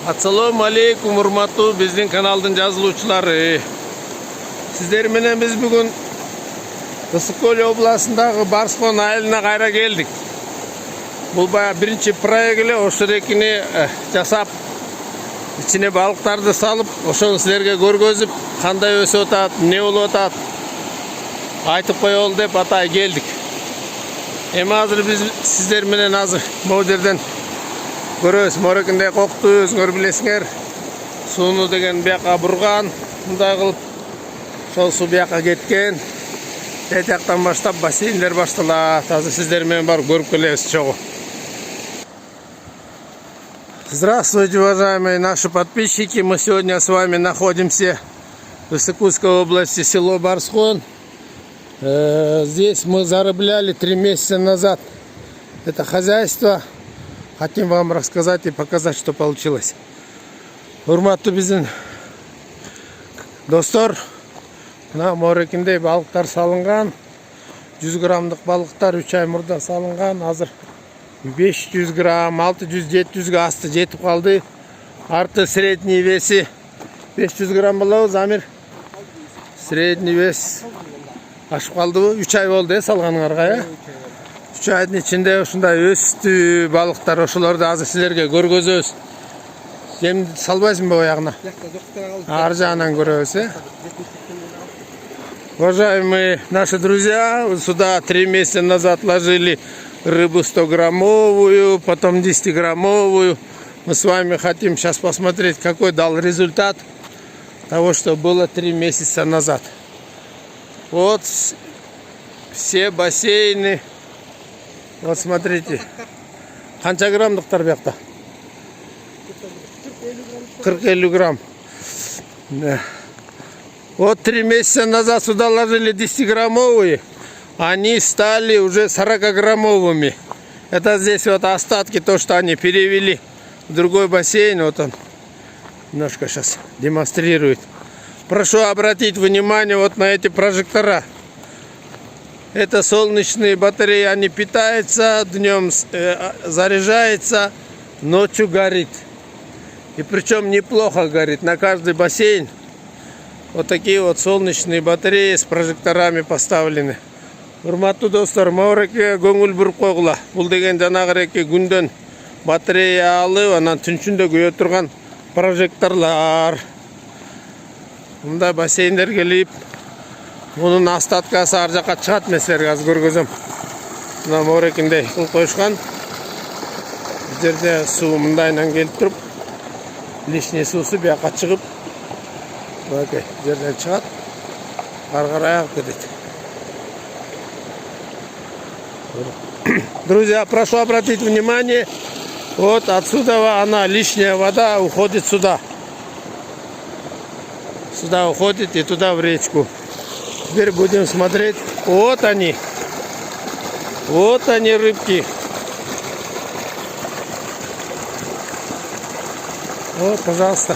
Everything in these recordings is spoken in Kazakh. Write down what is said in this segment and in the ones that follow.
Assalomu alaykum hurmatli bizning kanaldan yazıluvchilari. Sizler menen biz bugün Issiqko'l oblastidagi Barsqon ayiliga qayra keldik. Bu bayağı birinci proyekti oşurekini jasap içine balıklardı salıp oşonu sizlerge görgözüp qanday ösüp atat, ne olup atat aytıp koyalım dep atay geldik. Hem hazır biz sizler menen hazır bu yerden görөбүз, морекинде кокту өзүңөр билесиңер. Сууну деген бияка бурган, мындай кылып сол суу бияка кеткен. Этияктан баштап бассейндер башталат. Азыр сиздер менен барып көрүп келебиз чогуу. Здравствуйте, уважаемые наши подписчики. Мы сегодня с вами находимся в Иссык-Кульской области, село Барсхон. Здесь мы зарыбляли 3 месяца назад это хозяйство. Хотим вам рассказать и показать, что получилось. Урматтуу биздин достор, мына морекинде балыктар салынган. 100 граммдык балыктар 3 ай мурда салынган. Азыр 500 грамм, 600-700 га асты жетип калды. Арты средний веси 500 грамм болобу, Замир. Средний вес ашып калдыбы? 3 ай болду салганыңарга, э? 3 айдын içinde ушундай өстү балыктар, ошолорду азыр силерге көргөзөбүз. Жем салбайсыңбы оягына? Ар жагынан көрөбүз, э? Уважаемые наши друзья, сюда 3 месяца назад ложили рыбу 100-граммовую, потом 10-граммовую. Мы с вами хотим сейчас посмотреть, какой дал результат того, что было 3 месяца назад. Вот все бассейны. Вот смотрите. Қанша граммдықтар бияқта? 40-50 грамм. Вот 3 месяца назад сюда ложили 10-граммовые. Они стали уже 40-граммовыми. Это здесь вот остатки, то, что они перевели в другой бассейн. Вот он немножко сейчас демонстрирует. Прошу обратить внимание вот на эти прожектора. Это солнечные батареи, они питаются, днем заряжается, ночью горит. И причем неплохо горит. На каждый бассейн вот такие вот солнечные батареи с прожекторами поставлены. Урматтуу достор, мауреке көңүл буруп койгула. Бул деген жанагы реке күндөн батарея алып, анан түнчүндө көйө турган прожекторлар. Мындай бассейндер келип, bunun остаткасы ар жакка чыгат, мен силерге азыр көргөзөм. Мына морекинде кылып коюшкан. Бул жерде суу мындайынан келип туруп, лишний суусу бияка чыгып, мынакей жерден чыгат, ары карай агып кетет. Друзья, прошу обратить внимание, вот отсюда она, лишняя вода уходит сюда. Сюда уходит и туда в речку. Теперь будем смотреть. Вот они. Вот они, рыбки. Вот, пожалуйста.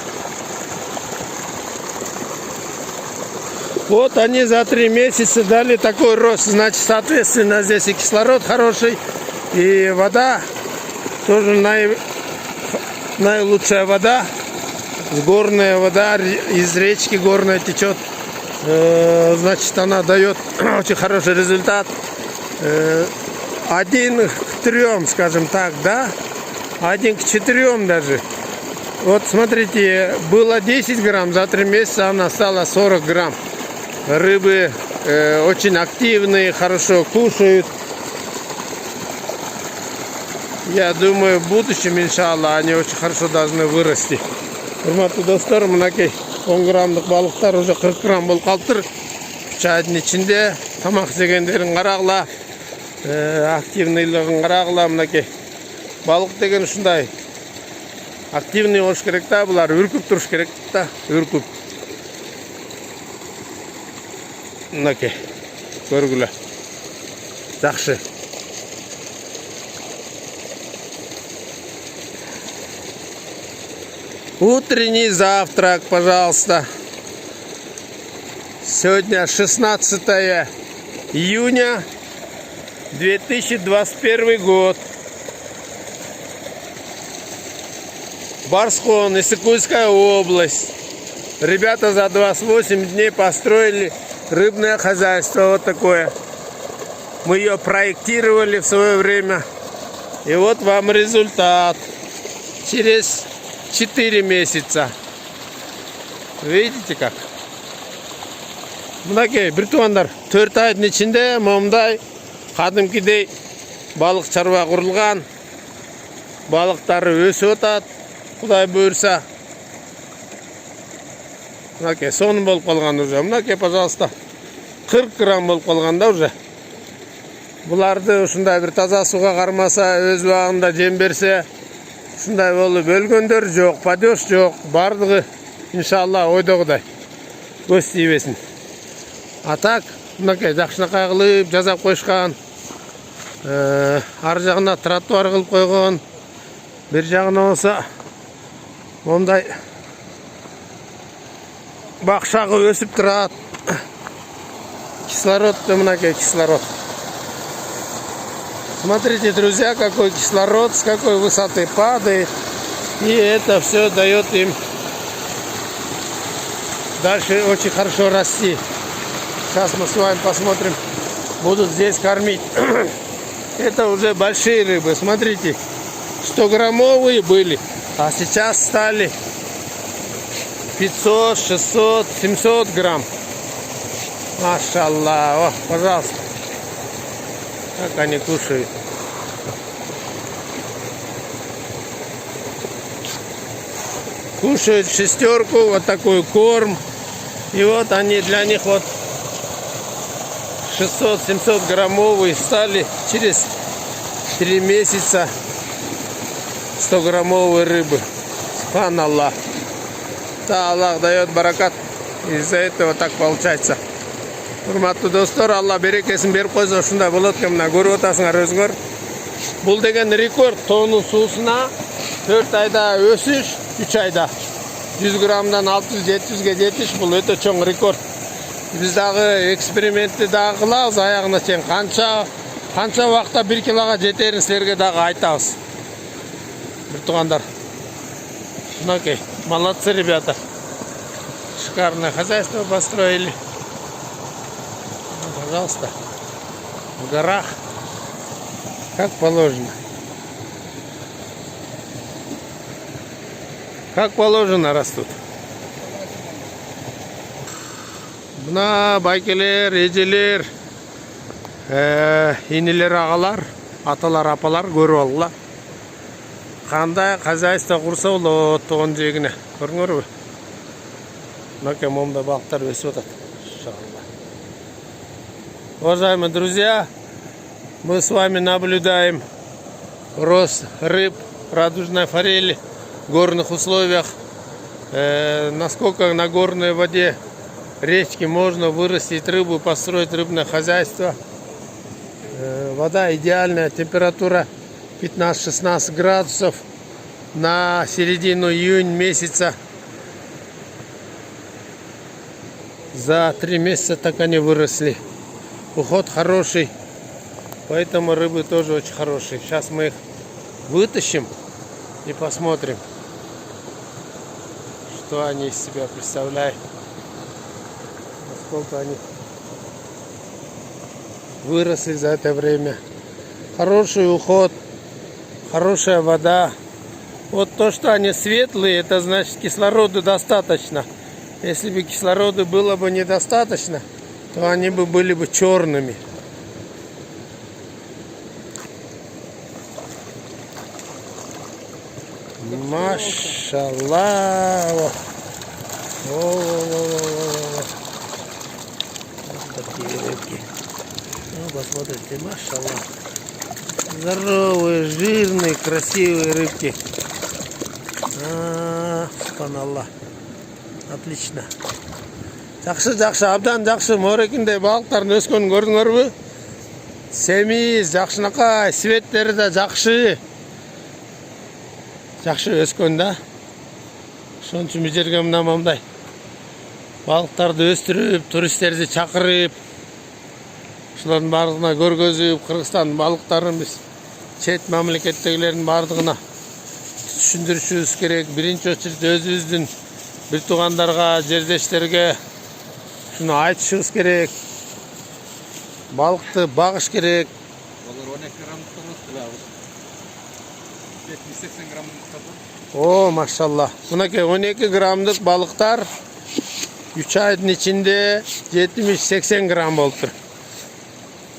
Вот они за 3 месяца дали такой рост. Значит, соответственно, здесь и кислород хороший, и вода тоже наилучшая вода. Горная вода из речки горная течет. Значит, она дает очень хороший результат. 1 к 3, скажем так, да? 1 к 4 даже. Вот смотрите, было 10 грамм, за 3 месяца она стала 40 грамм. Рыбы очень активные, хорошо кушают. Я думаю, в будущем, иншаллах, они очень хорошо должны вырасти. Урматтуу достор, мынакей 10 граммдык балыктар уже 40 грамм болуп калыптыр. 3 айдын ичинде тамак жегендерин карагыла, активныйлыгын карагыла. Мынакей балык деген ушундай активный болуш керек да, булар үркүп туруш керек да, үркүп. Мынакей көргүлө. Жакшы. Утренний завтрак, пожалуйста. Сегодня 16 июня 2021 год. Барскон, Иссыкульская область. Ребята за 28 дней построили рыбное хозяйство вот такое. Мы ее проектировали в свое время. И вот вам результат. Через 4 месяца. Видите как? Мынакей, бир туугандар, 4 айдын ичинде момундай кадимкидей балык чарба курулган. Балыктары өсүп атат. Кудай буйрса. Мынакей, сонун болуп калган уже. Мынакей, пожалуйста. 40 грамм болуп калган да уже. Буларды ушундай бир таза сууга кармаса, өз убагында жем берсе, ушундай болуп өлгөндөр жок, падеж жок. Бардыгы иншалла ойдогудай көз тийбесин. А так, мынакей жакшынакай кылып жасап коюшкан. Ар жагына тротуар кылып койгон. Бир жагына болсо мондай бакшагы өсүп турат. Кислород, мынакей кислород. Смотрите, друзья, какой кислород, с какой высоты падает. И это все дает им дальше очень хорошо расти. Сейчас мы с вами посмотрим. Будут здесь кормить. Это уже большие рыбы. Смотрите, 100-граммовые были, а сейчас стали 500, 600, 700 грамм. Машаллах. О, пожалуйста. Как они кушают. Кушают в шестерку, вот такой корм. И вот они для них вот 600-700 граммовые стали через 3 месяца 100-граммовые рыбы. Субханаллах. Да, Аллах дает баракат. Из-за этого так получается. Урматтуу достор, Алла берекесин берип койсо ушундай болот экен. Мына көрүп атасыңар өзүңөр. Бул деген рекорд. Тоонун суусуна 4 айда өсүш, 3 айда 100 граммдан 600-700ге жетиш. Бул өтө чоң рекорд. Биз дагы экспериментти дагы кылабыз аягына чейин. Канча убакытта 1 килога жетерин силерге дагы айтабыз. Бир туугандар. Мынакей, молодцы ребята. Шикарное хозяйство построили. Пожалуйста, в горах, как положено. Как положено растут. Мына байкелер, эжелер, инелер, агалар, аталар, апалар көрүп алгыла. Кандай хозяйство курса болот тогон жегине. Көрүңөрбү? Мынакей момундай балыктар өсүп атат. Уважаемые друзья, мы с вами наблюдаем рост рыб, радужной форели в горных условиях. Насколько на горной воде речки можно вырастить рыбу, построить рыбное хозяйство. Вода идеальная, температура 15-16 градусов. На середину июня месяца. За 3 месяца так они выросли. Уход хороший, поэтому рыбы тоже очень хорошие. Сейчас мы их вытащим и посмотрим, что они из себя представляют. Насколько они выросли за это время. Хороший уход, хорошая вода. Вот то, что они светлые, это значит кислорода достаточно. Если бы кислорода было бы недостаточно, то они бы были бы черными. Машаллах. Вот такие рыбки. Ну, посмотрите, машаллах. Здоровые, жирные, красивые рыбки. Субханаллах. Отлично. Жакшы, абдан жакшы морекиндей балыктардын өскөнүн көрдүңөрбү? Семиз, жакшынакай, светтери да жакшы. Жакшы өскөн да. Ошон үчүн бул жерге мындай балыктарды өстүрүп, туристтерди чакырып, ушулардын бардыгына көргөзүп, Кыргызстандын балыктарын биз чет мамлекеттегилердин бардыгына түшүндүрүшүбүз керек. Биринчи очередь өзүбүздүн бир туугандарга, жердештерге шуну айтышыбыз керек. Балыкты багыш керек. Олар 12 граммдык эмес, 70-80 граммдык. О, машалла. Мынакей 12 граммдык балыктар 3 айдын içinde 70-80 грамм болуптур.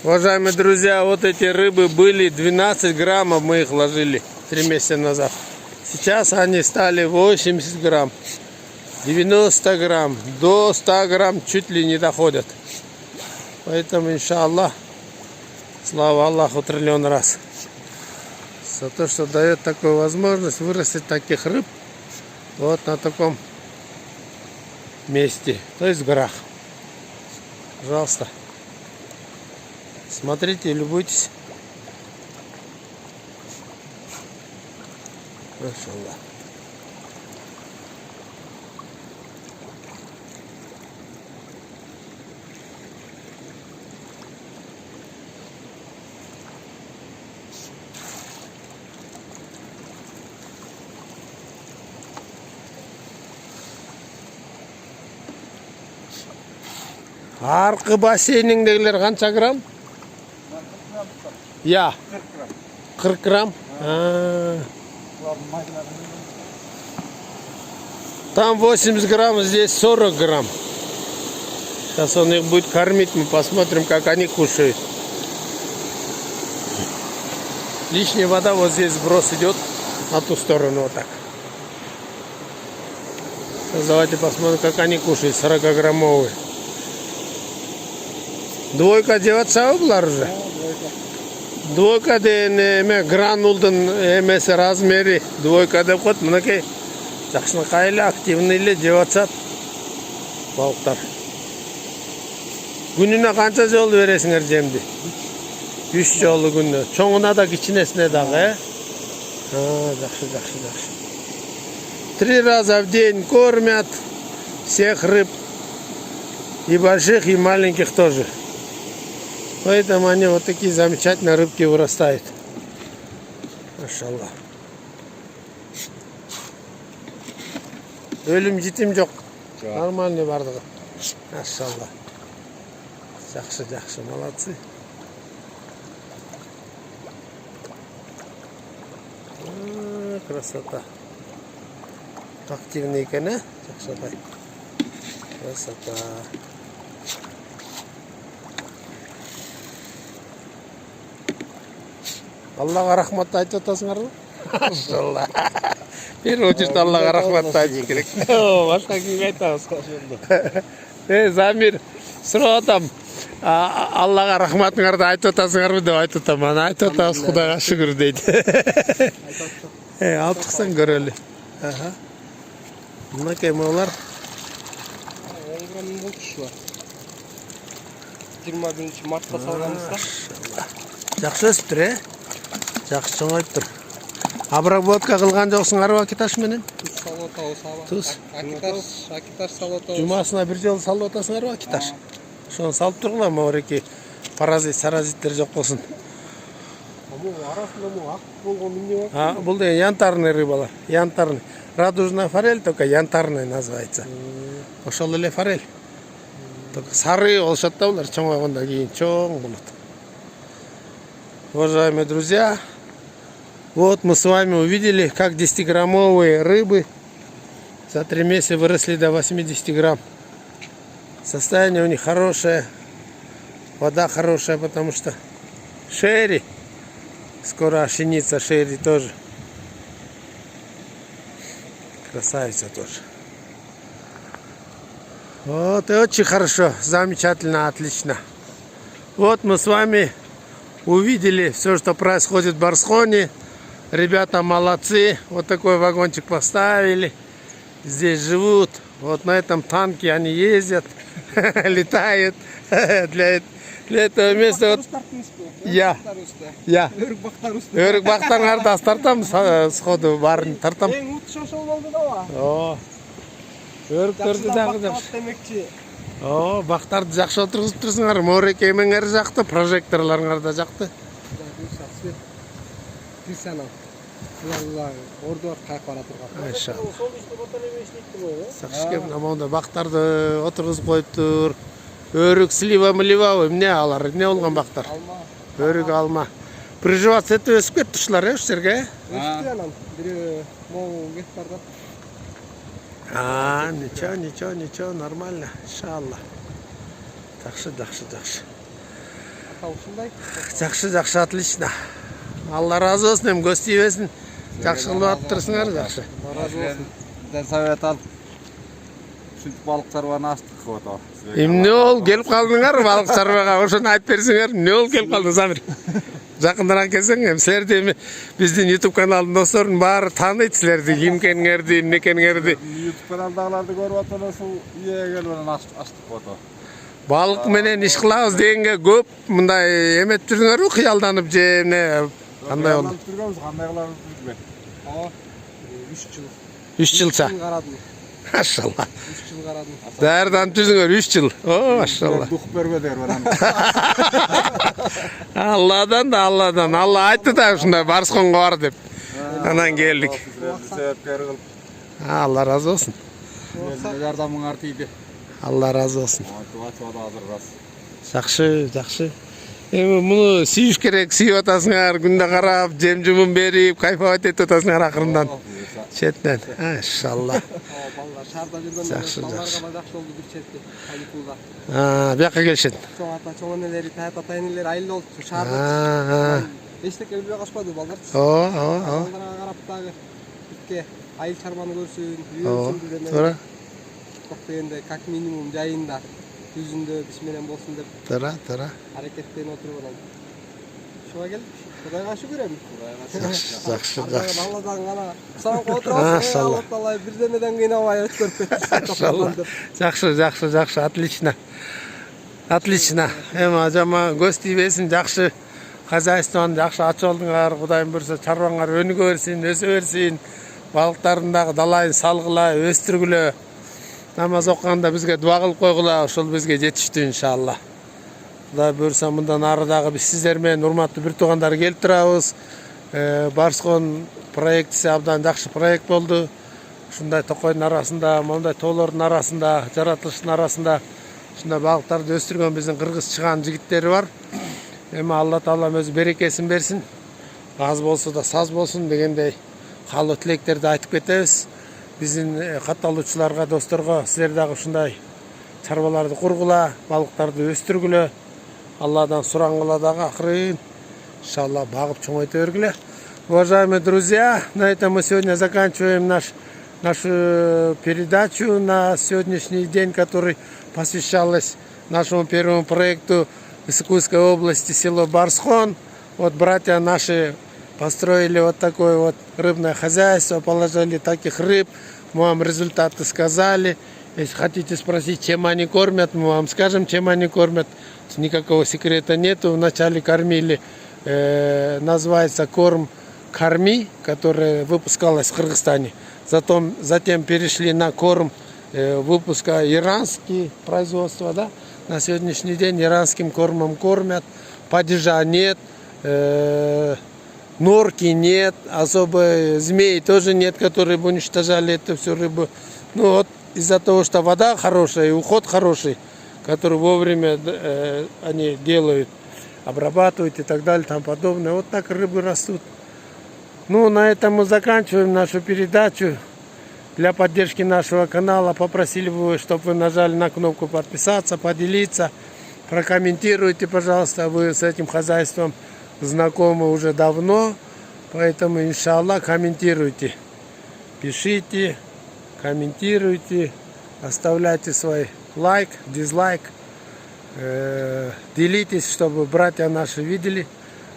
Уважаемые друзья, вот эти рыбы были 12 граммов, мы их ложили 3 месяца назад. Сейчас они стали 80 грамм, 90 грамм, до 100 грамм чуть ли не доходят. Поэтому, иншаллах, слава Аллаху триллион раз за то, что дает такую возможность вырастить таких рыб вот на таком месте, то есть в горах. Пожалуйста, смотрите и любуйтесь. Машаллах. Аркы бассейниңдегилер канча грамм? Я. 40 грамм. Там 80 грамм, здесь 40 грамм. Сейчас он их будет кормить, мы посмотрим, как они кушают. Лишняя вода вот здесь сброс идет на ту сторону, вот так. Сейчас давайте посмотрим, как они кушают, 40-граммовые. Двойка деваться булар уже? Двойка деген гранулдун эмеси размери двойка деп коет. Мынакей жакшынакай эле активный эле жеп атышат балыктар. Күнүнө канча жолу бересиңер жемди? 3 жолу күнүнө. Чоңуна да кичинесине дагы, жакшы. 3 раза в день кормят всех рыб, и больших, и маленьких тоже. Поэтому они вот такие замечательные рыбки вырастают. Машаллах. Өлüm житим жок. Нормальный бардыгы. Машаллах. Жакшы, молодцы. Красота. Активный экен, жакшы. Красота. Аллага рахмат айтып атасыңарбы? Машалла. Первый очередь Аллага рахмат айтып керек. Башка кимге айтабыз? Замир, сурап атам. Аллага рахматыңарды айтып атасыңарбы деп айтып атам. Ана айтып атабыз, Кудайга шүгүр дейт. Алып чыксаң көрөлү. Мынакей молар 10 грамм болчу ушулар. 21 мартта салганбызда. Жакшы өстүр, Жакшы чоңоюптур. Обработка кылган жоксуңарбы Акиташ менен? Туз салып атабыз, аба. Туз. Акиташ салып атабыз. Жумасына бир жолу салып атасыңарбы Акиташ? Шону салып тургула, могуреки паразиттер жок болсун. Арасында ак болгон эмне бар? Бул деген янтарный рыбалар. Янтарный. Радужная форель, только янтарный называется. Ошол эле форель. Только сары болушат да булар, чоңойгондон кийин чоң болот. Уважаемые друзья, вот мы с вами увидели, как 10-граммовые рыбы за 3 месяца выросли до 80 грамм. Состояние у них хорошее, вода хорошая, потому что шерри, скоро ошенится шерри тоже. Красавица тоже. Вот и очень хорошо, замечательно, отлично. Вот мы с вами увидели все, что происходит в Барсхоне. Ребята молодцы. Вот такой вагончик поставили. Здесь живут. Вот на этом танке они ездят, летают. Для этого места вот я. Өрік бақтаңарды астартам сходу барын тартам. Өріктерді дағы бақтарды жақшы отырғызып тұрсыңар. Мореке емеңер жақты, прожекторларыңар да жақты. Орду кайык бара турган. Иншалла. Сол иште батарея иштейт го. Сакышке мында бактарды отургузуп коюптур. Өрүк слива эмне алар? Эмне болгон бактар? Алма. Өрүк алма. Приживаться этип өсүп кетти ушулар ушул жерге. Өстү анан бири мол гектарда. Ничего, нормально, иншалла. Жакшы. Ата ушундай. Жакшы, отлично. Алла разы болсун, эми көз тийбесин. Жакшы кылып атыптырсыңар, жакшы. Разы болсун. Совет алып ушинтип балык чарбаны ачтык ото. Эмне болуп келип калдыңар балык чарбага? Ошону айтып берсеңер, эмне болуп келип калдың Замир? Жакындыраак келсең, эми силерди эми биздин YouTube каналдын досторунун баары тааныйт силерди, ким экениңерди, эмне экениңерди. YouTube каналдагыларды көрүп атсаңар ушул ийеге келип ачтык ото. Балык менен иш кылабыз дегенге көп мындай эметип жүрдүңөрбү, кыялданып же эмне кандай болду? Жүргөнбүз, кандай кылабыз билбейм. 3 жыл. 3 жылча. Карадым. Машалла. 3 жыл карадым. Даярданып жүрдүңөр 3 жыл. О, машалла. Дух бербедер барам. Алладан. Алла айтты да ушундай Барсконго бар деп. Анан келдик. Себепкер кылып. Алла разы болсун. Жардамыңар тийди. Алла разы болсун. Мотивацияда азырбыз. Жакшы. Эми муну сүйүш керек, сүйүп атасыңар, күндө карап, жем-жумун берип, кайфовать этип атасыңар акырындан. Четинен. Иншалла. Балдар шаарда жүргөндө Жакшы. балдарга да жакшы болду бир четти. Каникулда. Бияка келишет. Чоң ата, чоң энелери, тайат ата энелери айыл болуп шаарда. Эчтеке билбей калышпады балдар. Балдарга карап дагы битке айыл чарбаны көрсүн, үйрөнсүн дегенде. Туура. Ток дегенде как минимум жайында жүзүндө биш менен болсун деп Туура. аракеттенип отуруп анан. Ушуга келдик. Кудайга шүгүр эми. Жакшы. Алладан гана саамга отурабыз. Алла таала бирдемеден кыйнабай өткөрүп кетти. Жакшы, отлично. Эми ажама көз тийбесин, жакшы хозяйствону жакшы ачып алдыңар. Кудайым буйрса чарбаңар өнүгө берсин, өсө берсин. Балыктардын дагы далайын салгыла, өстүргүлө. Намаз окуганда бизге дуа кылып койгула, ошол бизге жетиштүү иншалла. Кудай буйрса мындан ары дагы биз сиздер менен урматтуу бир туугандар келип турабыз. Барскон проектиси абдан жакшы проект болду. Ушундай токойдун арасында, мондай тоолордун арасында, жаратылыштын арасында ушундай балыктарды өстүргөн биздин кыргыз чыгаан жигиттери бар. Эми Алла таалам өзү берекесин берсин. Аз болсо да саз болсун дегендей каалоо тилектерди айтып кетебиз. Биздин катталуучуларга, досторго силер дагы ушундай чарбаларды кургула, балыктарды өстүргүлө. Алладан сурангыла дагы акырын. Иншалла багып чоңойто бергиле. Уважаемые друзья, на этом мы сегодня заканчиваем нашу передачу на сегодняшний день, который посвящалась нашему первому проекту в Иссыкульской области, село Барскон. Вот братья наши построили вот такое вот рыбное хозяйство, положили таких рыб, мы вам результаты сказали. Если хотите спросить, чем они кормят, мы вам скажем, чем они кормят. Никакого секрета нету. Вначале кормили, называется корм «Корми», который выпускалась в Кыргызстане. Затем перешли на корм выпуска иранские производства. Да? На сегодняшний день иранским кормом кормят. Падежа нет, норки нет, особо змей тоже нет, которые бы уничтожали эту всю рыбу. Ну вот из-за того, что вода хорошая и уход хороший, который вовремя они делают, обрабатывают и так далее, там подобное. Вот так рыбы растут. Ну, на этом мы заканчиваем нашу передачу. Для поддержки нашего канала попросили бы, чтобы вы нажали на кнопку подписаться, поделиться, прокомментируйте, пожалуйста. Вы с этим хозяйством знакомы уже давно, поэтому, иншаллах, комментируйте. Пишите, комментируйте, оставляйте свой лайк, дизлайк, делитесь, чтобы братья наши видели,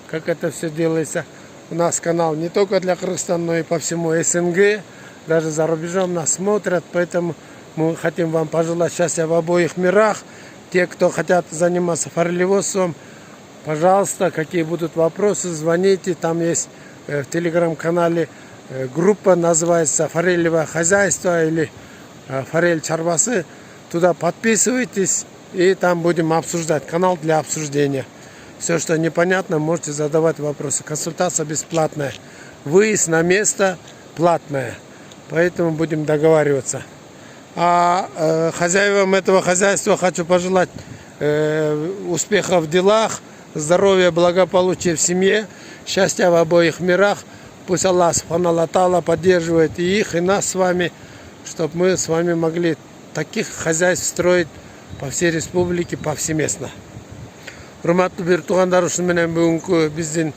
как это все делается. У нас канал не только для Кыргызстана, но и по всему СНГ, даже за рубежом нас смотрят, поэтому мы хотим вам пожелать счастья в обоих мирах. Те, кто хотят заниматься форелеводством, пожалуйста, какие будут вопросы, звоните, там есть в телеграм-канале группа, называется «Форелевое хозяйство» или «Форель Чарбасы». Туда подписывайтесь, и там будем обсуждать, канал для обсуждения. Все, что непонятно, можете задавать вопросы. Консультация бесплатная. выезд на место платное. Поэтому будем договариваться. А хозяевам этого хозяйства хочу пожелать успехов в делах, здоровья, благополучия в семье, счастья в обоих мирах. Пусть Аллах Субхану ва Тааля поддерживает и их, и нас с вами, чтобы мы с вами могли таких хозяйств строить по всей республике повсеместно. Урматтуу бир туугандар, ушуну менен бүгүнкү биздин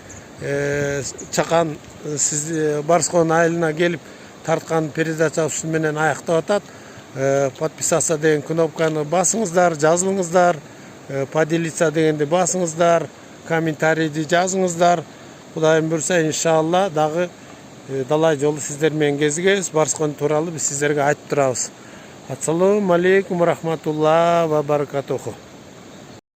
чакан сиз Барскон айылына келип тарткан передача ушуну менен аяктап атат. Подписаться деген кнопканы басыңыздар, жазылыңыздар, поделиться дегенди басыңыздар, комментарийди жазыңыздар. Кудайым буйрса, иншалла дагы далай жолу сиздер менен кезигебиз. Барскон тууралуу биз сиздерге айтып турабыз. Ассаламу алейкум ва рахматуллахи ва баракатуху.